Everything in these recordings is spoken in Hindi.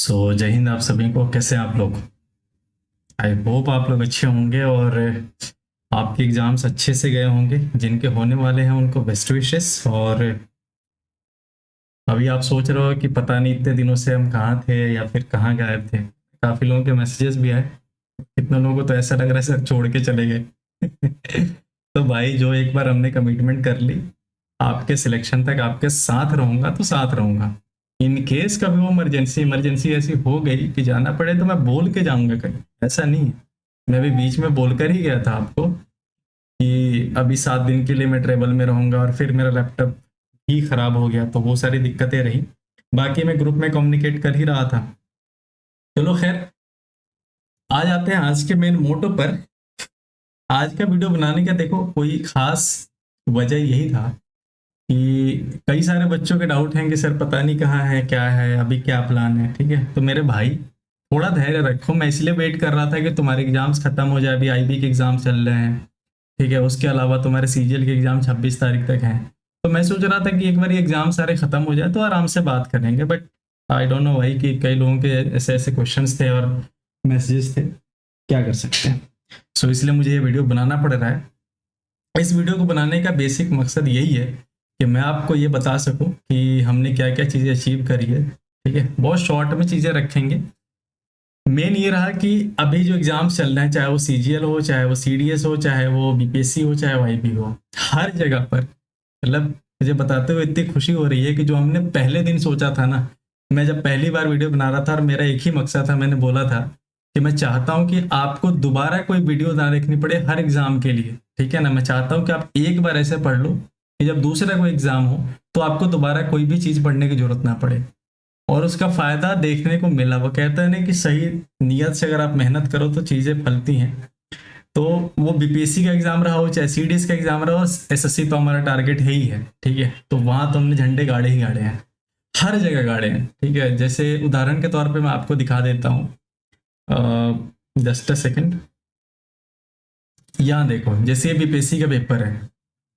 जय हिंद आप सभी को। कैसे हैं आप लोग? आई होप आप लोग अच्छे होंगे और आपके एग्जाम्स अच्छे से गए होंगे। जिनके होने वाले हैं उनको बेस्ट विशेस। और अभी आप सोच रहे हो कि पता नहीं इतने दिनों से हम कहाँ थे या फिर कहाँ गायब थे। काफ़ी लोगों के मैसेजेस भी आए। कितने लोगों को तो ऐसा लग रहा है सर छोड़ के चले गए। तो भाई जो एक बार हमने कमिटमेंट कर ली, आपके सिलेक्शन तक आपके साथ रहूंगा तो साथ रहूंगा। इन केस कभी वो इमरजेंसी इमरजेंसी ऐसी हो गई कि जाना पड़े तो मैं बोल के जाऊंगा कहीं, ऐसा नहीं है। मैं भी बीच में बोलकर ही गया था आपको कि अभी 7 दिन के लिए मैं ट्रेवल में रहूंगा, और फिर मेरा लैपटॉप ही खराब हो गया तो वो सारी दिक्कतें रही। बाकी मैं ग्रुप में कम्युनिकेट कर ही रहा था। चलो खैर, आ जाते हैं आज के मेन मोटो पर। आज का वीडियो बनाने का देखो कोई खास वजह यही था कि कई सारे बच्चों के डाउट हैं कि सर पता नहीं कहाँ है, क्या है, अभी क्या प्लान है। ठीक है, तो मेरे भाई थोड़ा धैर्य रखो। मैं इसलिए वेट कर रहा था कि तुम्हारे एग्जाम्स खत्म हो जाए। अभी आईबी के एग्जाम चल रहे हैं, ठीक है। उसके अलावा तुम्हारे सीजीएल के एग्जाम 26 तारीख तक हैं। तो मैं सोच रहा था कि एक बार ये एग्जाम सारे खत्म हो जाए तो आराम से बात करेंगे। बट आई डोंट नो भाई कि कई लोगों के ऐसे ऐसे क्वेश्चंस थे और मैसेजेस थे, क्या कर सकते हैं। इसलिए मुझे ये वीडियो बनाना पड़ रहा है। इस वीडियो को बनाने का बेसिक मकसद यही है कि मैं आपको ये बता सकूं कि हमने क्या क्या चीज़ें अचीव करी है। ठीक है, बहुत शॉर्ट में चीज़ें रखेंगे। मेन ये रहा कि अभी जो एग्जाम्स चल रहे हैं, चाहे वो सीजीएल हो, चाहे वो सीडीएस हो, चाहे वो बीपीएससी हो, चाहे वो आईबी हो, हर जगह पर मतलब मुझे बताते हुए इतनी खुशी हो रही है कि जो हमने पहले दिन सोचा था ना। मैं जब पहली बार वीडियो बना रहा था और मेरा एक ही मकसद था, मैंने बोला था कि मैं चाहता हूं कि आपको दोबारा कोई वीडियो ना देखनी पड़े हर एग्जाम के लिए। ठीक है ना, मैं चाहता हूं कि आप एक बार ऐसे पढ़ लो कि जब दूसरा कोई एग्जाम हो तो आपको दोबारा कोई भी चीज़ पढ़ने की जरूरत ना पड़े। और उसका फायदा देखने को मिला। वो कहता है ना कि सही नियत से अगर आप मेहनत करो तो चीजें फलती हैं। तो वो बीपीएससी का एग्जाम रहा हो, चाहे सीडीएस का एग्जाम रहा हो, एसएससी तो हमारा टारगेट है ही है। ठीक है, तो वहां तो हमने झंडे गाड़े ही गाड़े हैं, हर जगह गाड़े हैं। ठीक है, जैसे उदाहरण के तौर पे मैं आपको दिखा देता हूँ। Just a second. यहाँ देखो, जैसे ये बीपीएससी का पेपर है,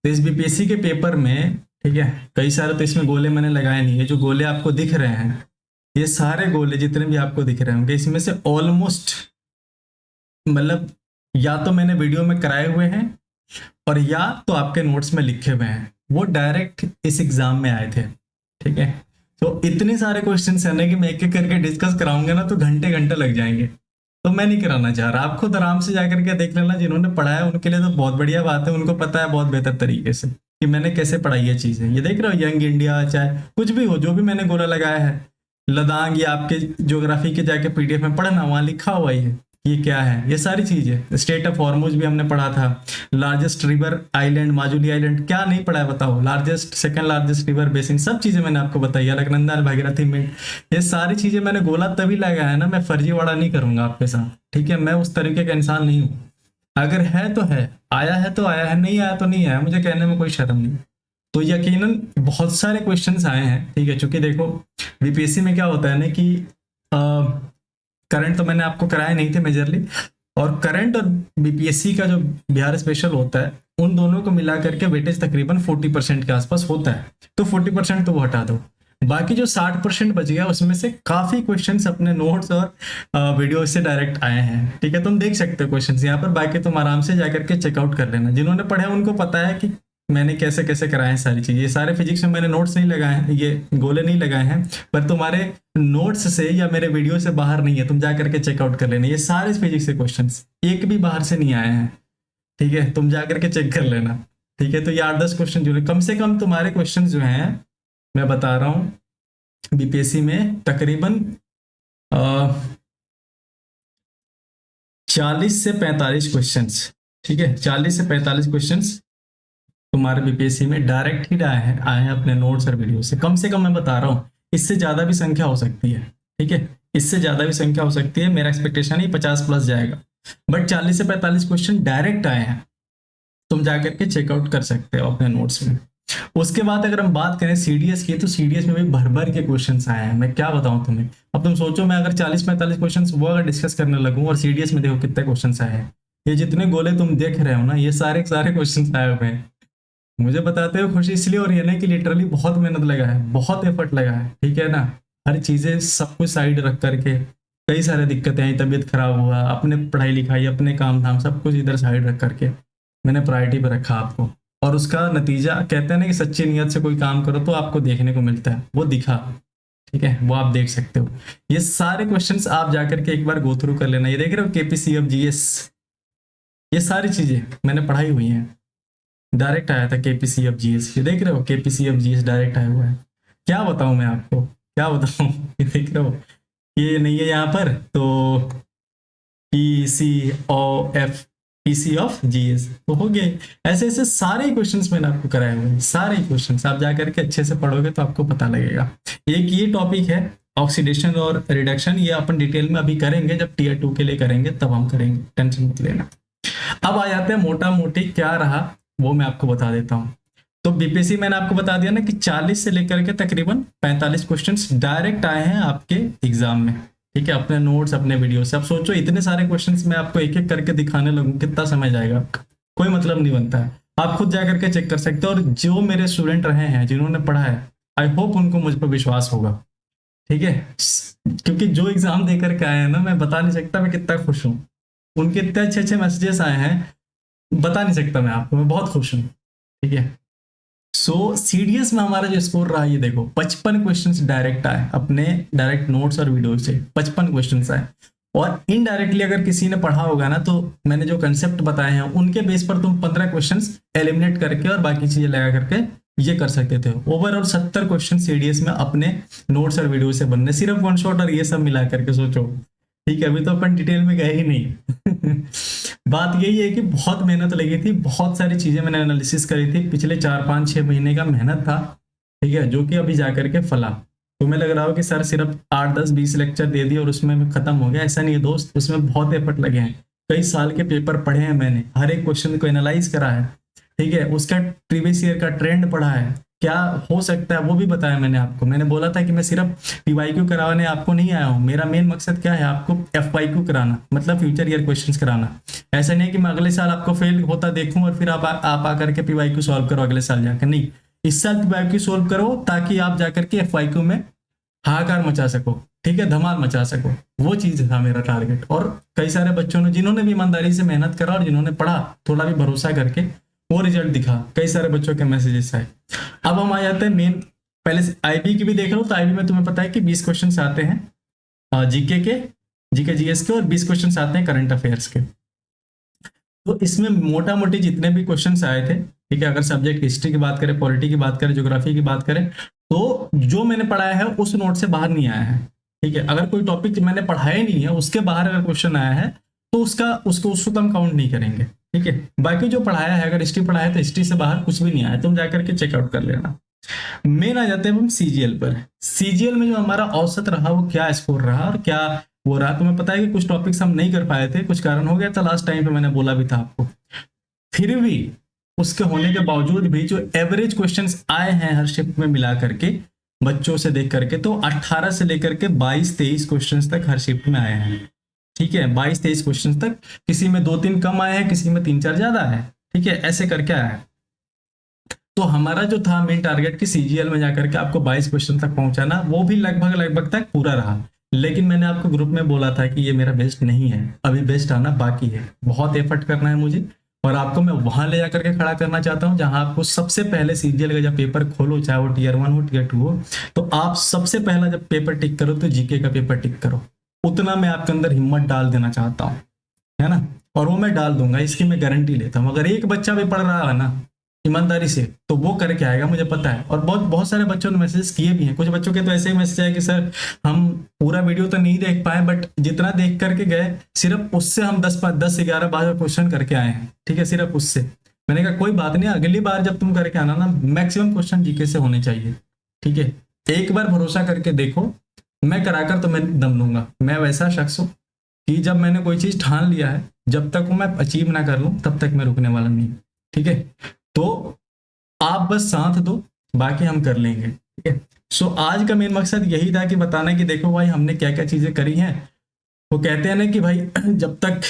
तो इस बीपीएससी के पेपर में ठीक है कई सारे तो इसमें गोले मैंने लगाए नहीं है। जो गोले आपको दिख रहे हैं, ये सारे गोले जितने भी आपको दिख रहे होंगे, इसमें से ऑलमोस्ट मतलब या तो मैंने वीडियो में कराए हुए हैं और या तो आपके नोट्स में लिखे हुए हैं। वो डायरेक्ट इस एग्जाम में आए थे। ठीक है, तो इतने सारे क्वेश्चन है ना कि मैं एक एक करके डिस्कस कराऊंगा ना तो घंटे घंटे लग जाएंगे। तो मैं नहीं कराना चाह रहा। आप खुद आराम से जाकर के देख लेना। जिन्होंने पढ़ा है उनके लिए तो बहुत बढ़िया बात है, उनको पता है बहुत बेहतर तरीके से कि मैंने कैसे पढ़ाई है चीजें। ये देख रहे हो, यंग इंडिया चाहे कुछ भी हो, जो भी मैंने गोला लगाया है, लद्दाख या आपके ज्योग्राफी के जाके पीडीएफ में पढ़ना, वहां लिखा हुआ ही है ये क्या है। ये सारी चीजें, स्टेट ऑफ हॉर्मोज भी हमने पढ़ा था। Largest river island Majuli island, क्या नहीं पढ़ा है बताओ। Largest second largest river basin, सब चीजें मैंने आपको बताई। अलकनंदा भागीरथी में, ये सारी चीजें मैंने गोला तभी लगाया है ना। मैं फर्जीवाड़ा नहीं करूंगा आपके साथ। ठीक है, मैं उस तरीके का इंसान नहीं हूँ। अगर है तो है, आया है तो आया है, नहीं आया तो नहीं आया। मुझे कहने में कोई शर्म नहीं। तो यकीनन बहुत सारे क्वेश्चंस आए हैं। ठीक है, चूंकि देखो बीपीएससी में क्या होता है ना कि करंट तो मैंने आपको कराए नहीं थे मेजरली। और करंट और बीपीएससी का जो बिहार स्पेशल होता है, उन दोनों को मिला करके वेटेज तकरीबन 40% के आसपास होता है। तो 40% तो वो हटा दो। बाकी जो 60% बच गया उसमें से काफी क्वेश्चंस अपने नोट्स और वीडियो से डायरेक्ट आए हैं। ठीक है, तुम देख सकते हो क्वेश्चंस यहाँ पर। बाकी तुम आराम से जाकर के चेकआउट कर लेना। जिन्होंने पढ़े हैं उनको पता है कि मैंने कैसे कैसे कराए हैं सारी चीजें। ये सारे फिजिक्स में मैंने नोट्स नहीं लगाए हैं, ये गोले नहीं लगाए हैं। पर तुम्हारे नोट्स से या मेरे वीडियो से बाहर नहीं है, तुम जा करके चेकआउट कर लेना। ये सारे फिजिक्स के क्वेश्चंस एक भी बाहर से नहीं आए हैं। ठीक है, तुम जा करके चेक कर लेना। ठीक है, तो ये 8-10 क्वेश्चन जो है, कम से कम तुम्हारे क्वेश्चन जो हैं, मैं बता रहा हूँ, बीपीएससी में तकरीबन 40 से 45 क्वेश्चन। ठीक है, 40 से 45 क्वेश्चन तुम्हारे बीपीएससी में डायरेक्ट ही आए हैं अपने नोट्स और वीडियो से। कम से कम मैं बता रहा हूँ, इससे ज्यादा भी संख्या हो सकती है। ठीक है, इससे ज्यादा भी संख्या हो सकती है। मेरा एक्सपेक्टेशन ही 50+ जाएगा। बट 40 से 45 क्वेश्चन डायरेक्ट आए हैं। तुम जाकर के चेकआउट कर सकते हो अपने नोट्स में। उसके बाद अगर हम बात करें सीडीएस की, तो सीडीएस में भी भर भर के क्वेश्चंस आए हैं। मैं क्या बताऊं तुम्हें। अब तुम सोचो, मैं अगर 40-45 क्वेश्चन वो अगर डिस्कस करने लगूं, और सीडीएस में देखो कितने क्वेश्चंस आए हैं। ये जितने गोले तुम देख रहे हो ना, ये सारे सारे क्वेश्चंस आए हुए हैं। मुझे बताते हुए खुशी इसलिए हो रही है ना कि लिटरली बहुत मेहनत लगा है, बहुत एफर्ट लगा है। ठीक है ना, हर चीजें सब कुछ साइड रख करके, कई सारे दिक्कतें आई, तबीयत खराब हुआ, अपने पढ़ाई लिखाई, अपने काम धाम सब कुछ इधर साइड रख करके मैंने प्रायोरिटी पे रखा आपको। और उसका नतीजा कहते हैं ना कि सच्ची नीयत से कोई काम करो तो आपको देखने को मिलता है, वो दिखा। ठीक है, वो आप देख सकते हो। ये सारे क्वेश्चंस आप जाकर के एक बार गो थ्रू कर लेना। ये देख रहे हो केपीसी ऑफ जीएस, ये सारी चीजें मैंने पढ़ाई हुई हैं। डायरेक्ट आया था केपीसी ऑफ जीएस, ये देख रहे हो केपीसी ऑफ जीएस डायरेक्ट आया हुआ है। क्या बताऊं मैं आपको, क्या बताऊं ये देख रहे हो, ये नहीं है यहाँ पर तो P C O F, PC of GS तो हो गए। ऐसे ऐसे सारे क्वेश्चंस मैंने आपको कराए हुए हैं, सारे क्वेश्चंस आप जाकर के अच्छे से पढ़ोगे तो आपको पता लगेगा। एक ये टॉपिक है ऑक्सीडेशन और रिडक्शन, ये अपन डिटेल में अभी करेंगे, जब टीयर 2 के लिए करेंगे तब हम करेंगे, टेंशन मत लेना। अब आ जाते हैं मोटा मोटी क्या रहा वो मैं आपको बता देता हूँ। तो बीपीएससी मैंने आपको बता दिया ना कि 40 से लेकर के तकरीबन 45 क्वेश्चंस डायरेक्ट आए हैं आपके एग्जाम में। ठीक है, अपने नोट्स अपने वीडियो से। अब सोचो इतने सारे क्वेश्चंस मैं आपको एक एक करके दिखाने लगूं, कितना समय जाएगा, कोई मतलब नहीं बनता है। आप खुद जाकर के चेक कर सकते हो, और जो मेरे स्टूडेंट रहे हैं जिन्होंने पढ़ा है, आई होप उनको मुझ पर विश्वास होगा। ठीक है, क्योंकि जो एग्जाम दे करके आए हैं ना, मैं बता नहीं सकता मैं कितना खुश हूँ। उनके इतने अच्छे अच्छे मैसेजेस आए हैं, बता नहीं सकता मैं आपको, मैं बहुत खुश हूँ। ठीक है, सो सीडीएस में हमारा जो स्कोर रहा, ये देखो 55 क्वेश्चंस डायरेक्ट आए अपने डायरेक्ट नोट्स और वीडियो से, 55 क्वेश्चंस आए। और इनडायरेक्टली अगर किसी ने पढ़ा होगा ना, तो मैंने जो कंसेप्ट बताए हैं उनके बेस पर तुम 15 क्वेश्चंस एलिमिनेट करके और बाकी चीजें लगा करके ये कर सकते थे। ओवरऑल 70 क्वेश्चन सीडीएस में अपने नोट्स और वीडियो से बनने, सिर्फ वन शॉट और ये सब मिला करके सोचो। ठीक है, अभी तो अपन डिटेल में गए ही नहीं बात यही है कि बहुत मेहनत लगी थी, बहुत सारी चीजें मैंने एनालिसिस करी थी, पिछले 4 5 6 महीने का मेहनत था। ठीक है, जो कि अभी जाकर के फला। तुम्हें लग रहा हो कि सर सिर्फ 8 10 20 लेक्चर दे दिए और उसमें खत्म हो गया, ऐसा नहीं है दोस्त, उसमें बहुत एफर्ट लगे हैं। कई साल के पेपर पढ़े हैं मैंने, हर एक क्वेश्चन को एनालाइज करा है। ठीक है, उसका प्रीवियस ईयर का ट्रेंड पढ़ा है, क्या हो सकता है वो भी बताया मैंने आपको। मैंने बोला था कि मैं सिर्फ पीवाईक्यू कराने आपको नहीं आया हूँ, मेरा मेन मकसद क्या है, आपको एफवाईक्यू कराना, मतलब फ्यूचर ईयर क्वेश्चंस कराना। ऐसा नहीं है कि मैं अगले साल आपको फेल होता देखूं और फिर आप आकर के पीवाईक्यू सॉल्व करो अगले साल जाकर, नहीं। इस साल पीवाईक्यू सॉल्व करो ताकि आप जाकर के एफवाईक्यू में हाहाकार मचा सको। ठीक है, धमाल मचा सको, वो चीज था मेरा टारगेट। और कई सारे बच्चों ने जिन्होंने भी ईमानदारी से मेहनत करा और जिन्होंने पढ़ा थोड़ा भी भरोसा करके, वो रिजल्ट दिखा। कई सारे बच्चों के मैसेजेस आए। अब हम आ जाते हैं मेन, पहले आईबी की भी देख लो, तो आईबी में तुम्हें पता है कि 20 क्वेश्चन आते हैं जीके के, जीके जीएस के, और 20 क्वेश्चन आते हैं करंट अफेयर्स के। तो इसमें मोटा मोटी जितने भी क्वेश्चन आए थे, ठीक है, अगर सब्जेक्ट हिस्ट्री की बात करें, पॉलिटी की बात करें, ज्योग्राफी की बात करें, तो जो मैंने पढ़ाया है उस नोट से बाहर नहीं आया है। ठीक है, अगर कोई टॉपिक मैंने पढ़ाया ही नहीं है उसके बाहर अगर क्वेश्चन आया है तो उसको तो हम काउंट नहीं करेंगे। ठीक है, बाकी जो पढ़ाया है, अगर हिस्ट्री पढ़ाया है तो हिस्ट्री से बाहर कुछ भी नहीं आया, तुम जाकर के चेकआउट कर लेना। मेन आ जाते हैं हम सीजीएल पर। सीजीएल में जो हमारा औसत रहा वो क्या स्कोर रहा और क्या वो रहा। तुम्हें पता है कि कुछ टॉपिक्स हम नहीं कर पाए थे, कुछ कारण हो गया था, लास्ट टाइम पे मैंने बोला भी था आपको। फिर भी उसके होने के बावजूद भी जो एवरेज क्वेश्चंस आए हैं हर शिफ्ट में मिला करके, बच्चों से देख करके, तो 18 से लेकर के 22 23 क्वेश्चंस तक हर शिफ्ट में आए हैं। ठीक है, 22 23 क्वेश्चंस तक, किसी में 2 3 कम आए हैं, किसी में 3 4 ज्यादा है। ठीक है, ऐसे करके आया है। तो हमारा जो था मेन टारगेट कि सीजीएल में जाकर के आपको 22 क्वेश्चन तक पहुंचाना, वो भी लगभग लगभग तक पूरा रहा। लेकिन मैंने आपको ग्रुप में बोला था कि ये मेरा बेस्ट नहीं है, अभी बेस्ट आना बाकी है, बहुत एफर्ट करना है मुझे। और आपको मैं वहां ले जाकर के खड़ा करना चाहता हूं जहां आपको सबसे पहले सीजीएल का जब पेपर खोलो, चाहे वो टीयर 1 हो टीयर 2 हो, तो आप सबसे पहला जब पेपर टिक करो तो जीके का पेपर टिक करो। उतना मैं आपके अंदर हिम्मत डाल देना चाहता हूँ, है ना। और वो मैं डाल दूंगा, इसकी मैं गारंटी लेता हूँ। अगर एक बच्चा भी पढ़ रहा है ना ईमानदारी से, तो वो करके आएगा, मुझे पता है। और बहुत बहुत सारे बच्चों ने मैसेज किए भी हैं। कुछ बच्चों के तो ऐसे ही मैसेज आए कि सर हम पूरा वीडियो तो नहीं देख पाए, बट जितना देख करके गए सिर्फ उससे हम 10 10 11 12 क्वेश्चन करके आए हैं। ठीक है, सिर्फ उससे। मैंने कहा कोई बात नहीं, अगली बार जब तुम करके आना ना, मैक्सिमम क्वेश्चन जीके से होने चाहिए। ठीक है, एक बार भरोसा करके देखो, मैं कराकर तो मैं दम लूंगा। मैं वैसा शख्स हूँ कि जब मैंने कोई चीज ठान लिया है, जब तक वो मैं अचीव ना कर लूं तब तक मैं रुकने वाला नहीं। ठीक है, तो आप बस साथ दो, बाकी हम कर लेंगे। ठीक है, सो आज का मेन मकसद यही था कि बताना कि देखो भाई हमने क्या क्या चीजें करी हैं। वो कहते हैं ना कि भाई जब तक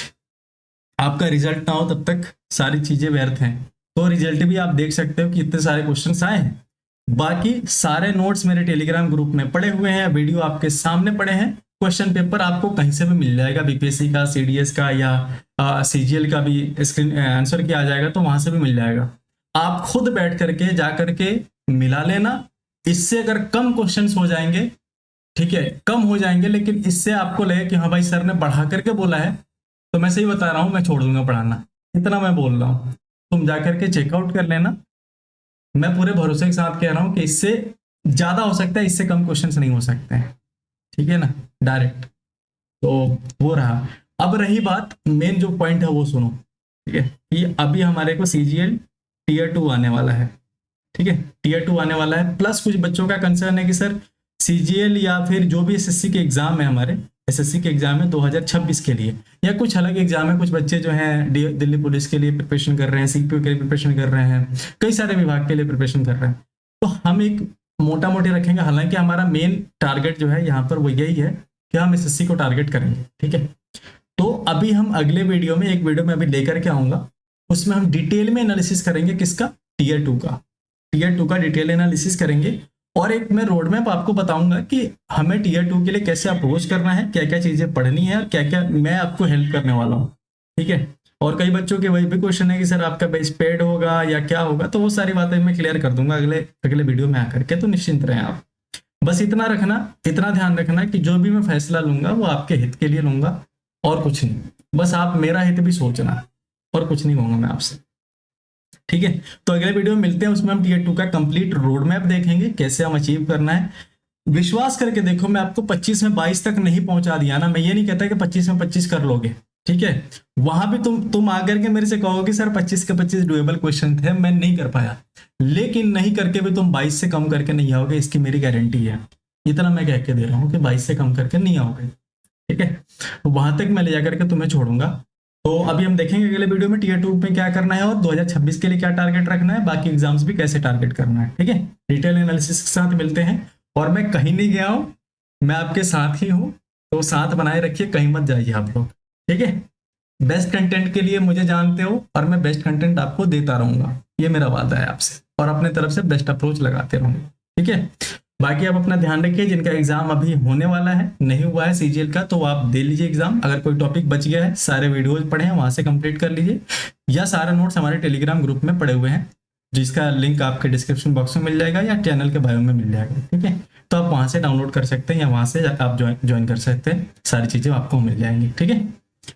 आपका रिजल्ट ना हो तब तक सारी चीजें व्यर्थ हैं। तो रिजल्ट भी आप देख सकते हो कि इतने सारे क्वेश्चन आए हैं, बाकी सारे नोट्स मेरे टेलीग्राम ग्रुप में पड़े हुए हैं, वीडियो आपके सामने पड़े हैं। क्वेश्चन पेपर आपको कहीं से भी मिल जाएगा, बीपीएससी का, सीडीएस का या सीजीएल का भी स्क्रीन आंसर किया आ जाएगा, तो वहां से भी मिल जाएगा। आप खुद बैठ करके जा करके मिला लेना। इससे अगर कम क्वेश्चंस हो जाएंगे, ठीक है, कम हो जाएंगे, लेकिन इससे आपको लगे कि हाँ भाई सर ने बढ़ा करके बोला है, तो मैं सही बता रहा हूँ, मैं छोड़ दूंगा पढ़ाना। इतना मैं बोल रहा हूँ, तुम जा करके चेकआउट कर लेना। मैं पूरे भरोसे के साथ कह रहा हूँ कि इससे ज्यादा हो सकता है, इससे कम क्वेश्चंस नहीं हो सकते हैं, ठीक है ना, डायरेक्ट। तो वो रहा। अब रही बात, मेन जो पॉइंट है वो सुनो, ठीक है, कि अभी हमारे को सीजीएल टीयर 2 आने वाला है, ठीक है, टीयर 2 आने वाला है। प्लस कुछ बच्चों का कंसर्न है कि सर सीजीएल या फिर जो भी एसएससी के एग्जाम है, हमारे एसएससी के एग्जाम है 2026 के लिए, या कुछ अलग एग्जाम है, कुछ बच्चे जो हैं दिल्ली पुलिस के लिए प्रिपरेशन कर रहे हैं, सीपीओ के लिए प्रिपरेशन कर रहे हैं, कई सारे विभाग के लिए प्रिपरेशन कर रहे हैं। तो हम एक मोटा मोटी रखेंगे, हालांकि हमारा मेन टारगेट जो है यहाँ पर वो यही है कि हम एसएससी को टारगेट करेंगे, ठीक है। तो अभी हम अगले वीडियो में, एक वीडियो में अभी लेकर के आऊंगा, उसमें हम डिटेल में एनालिसिस करेंगे, किसका, टीयर 2 का, टीयर 2 का डिटेल एनालिसिस करेंगे। और एक मैं रोड मैप आपको बताऊंगा कि हमें टीयर 2 के लिए कैसे अप्रोच करना है, क्या क्या चीजें पढ़नी है, और क्या क्या मैं आपको हेल्प करने वाला हूँ, ठीक है। और कई बच्चों के वही भी क्वेश्चन है कि सर आपका बेस पेड होगा या क्या होगा, तो वो सारी बातें मैं क्लियर कर दूंगा अगले अगले वीडियो में आकर के, तो निश्चिंत रहें आप। बस इतना रखना, इतना ध्यान रखना कि जो भी मैं फैसला लूंगा वो आपके हित के लिए लूंगा, और कुछ नहीं। बस आप मेरा हित भी सोचना, और कुछ नहीं कहूंगा मैं आपसे, ठीक है। तो अगले वीडियो में मिलते हैं, उसमें हम टीयर 2 का कंप्लीट रोड मैप देखेंगे, कैसे हम अचीव करना है। विश्वास करके देखो, मैं आपको 25 में 22 तक नहीं पहुंचा दिया ना, मैं ये नहीं कहता कि 25 में 25 कर लोगे, ठीक है। वहां भी तुम आकर के मेरे से कहोगे सर 25 के 25 डुएबल क्वेश्चन थे, मैं नहीं कर पाया, लेकिन नहीं करके भी तुम 22 से कम करके नहीं आओगे, इसकी मेरी गारंटी है। इतना मैं कह के दे रहा हूँ कि 22 से कम करके नहीं आओगे, ठीक है। तो वहां तक मैं ले जाकर के तुम्हें छोड़ूंगा। तो अभी हम देखेंगे अगले वीडियो में टीयर 2 में क्या करना है, और 2026 के लिए क्या टारगेट रखना है, बाकी एग्जाम्स भी कैसे टारगेट करना है, ठीक है। डिटेल एनालिसिस के साथ मिलते हैं। और मैं कहीं नहीं गया हूं, मैं आपके साथ ही हूं, तो साथ बनाए रखिए, कहीं मत जाइए आप लोग, ठीक है। बेस्ट कंटेंट के लिए मुझे जानते हो, और मैं बेस्ट कंटेंट आपको देता रहूंगा, ये मेरा वादा है आपसे, और अपने तरफ से बेस्ट अप्रोच लगाते रहूंगा, ठीक है। बाकी आप अपना ध्यान रखिए, जिनका एग्जाम अभी होने वाला है, नहीं हुआ है सीजीएल का, तो आप दे लीजिए एग्जाम। अगर कोई टॉपिक बच गया है, सारे वीडियोज पढ़े हैं, वहां से कंप्लीट कर लीजिए, या सारे नोट्स हमारे टेलीग्राम ग्रुप में पड़े हुए हैं, जिसका लिंक आपके डिस्क्रिप्शन बॉक्स में मिल जाएगा या चैनल के बायो में मिल जाएगा, ठीक है। तो आप वहां से डाउनलोड कर सकते हैं, या वहां से आप ज्वाइन कर सकते हैं, सारी चीजें आपको मिल जाएंगी, ठीक है।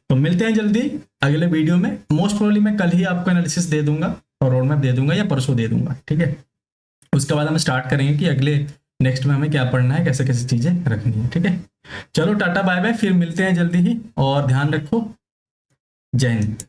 तो मिलते हैं जल्दी अगले वीडियो में। मोस्ट प्रोबेबली मैं कल ही आपको एनालिसिस दे दूंगा, और रोड मैप दे दूंगा, या परसों दे दूंगा, ठीक है। उसके बाद हम स्टार्ट करेंगे कि अगले नेक्स्ट में हमें क्या पढ़ना है, कैसे कैसे चीजें रखनी है, ठीक है। चलो टाटा बाय बाय, फिर मिलते हैं जल्दी ही, और ध्यान रखो। जय हिंद।